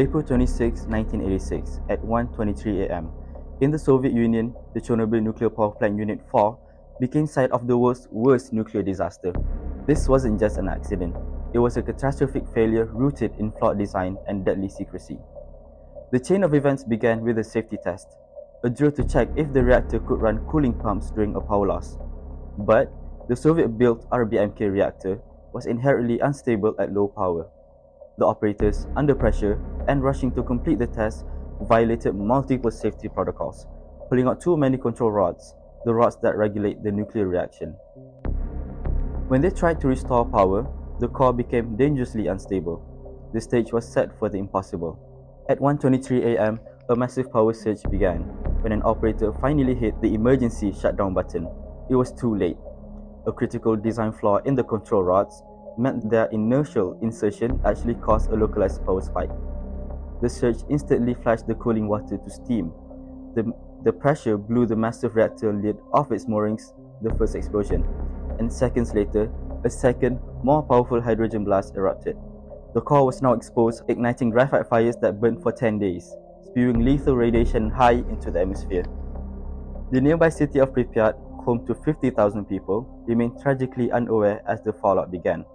April 26, 1986, at 1:23 a.m., in the Soviet Union, the Chernobyl nuclear power plant Unit 4 became site of the world's worst nuclear disaster. This wasn't just an accident, it was a catastrophic failure rooted in flawed design and deadly secrecy. The chain of events began with a safety test, a drill to check if the reactor could run cooling pumps during a power loss. But the Soviet-built RBMK reactor was inherently unstable at low power. The operators, under pressure and rushing to complete the test, violated multiple safety protocols, pulling out too many control rods, the rods that regulate the nuclear reaction. When they tried to restore power, the core became dangerously unstable. The stage was set for the impossible. At 1:23 a.m., a massive power surge began. When an operator finally hit the emergency shutdown button, it was too late. A critical design flaw in the control rods meant their inertial insertion actually caused a localized power spike. The surge instantly flashed the cooling water to steam. The pressure blew the massive reactor lid off its moorings, the first explosion, and seconds later, a second, more powerful hydrogen blast erupted. The core was now exposed, igniting graphite fires that burned for 10 days, spewing lethal radiation high into the atmosphere. The nearby city of Pripyat, home to 50,000 people, remained tragically unaware as the fallout began.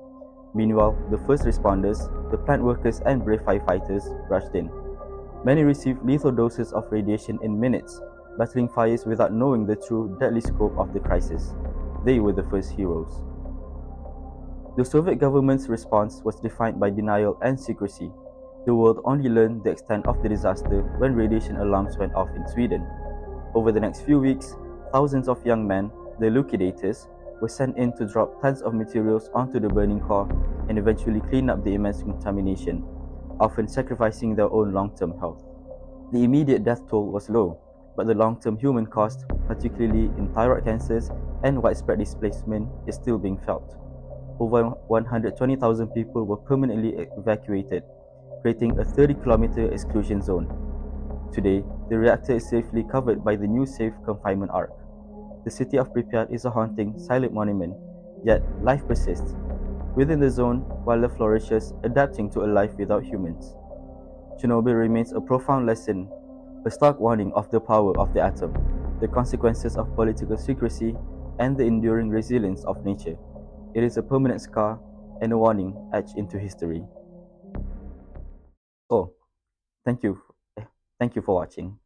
Meanwhile, the first responders, the plant workers and brave firefighters, rushed in. Many received lethal doses of radiation in minutes, battling fires without knowing the true deadly scope of the crisis. They were the first heroes. The Soviet government's response was defined by denial and secrecy. The world only learned the extent of the disaster when radiation alarms went off in Sweden. Over the next few weeks, thousands of young men, the liquidators, were sent in to drop tons of materials onto the burning core and eventually clean up the immense contamination, often sacrificing their own long-term health. The immediate death toll was low, but the long-term human cost, particularly in thyroid cancers and widespread displacement, is still being felt. Over 120,000 people were permanently evacuated, creating a 30-kilometer exclusion zone. Today, the reactor is safely covered by the new safe confinement arc. The city of Pripyat is a haunting, silent monument, yet life persists. Within the zone, wildlife flourishes, adapting to a life without humans. Chernobyl remains a profound lesson, a stark warning of the power of the atom, the consequences of political secrecy, and the enduring resilience of nature. It is a permanent scar and a warning etched into history. Oh, thank you. Thank you for watching.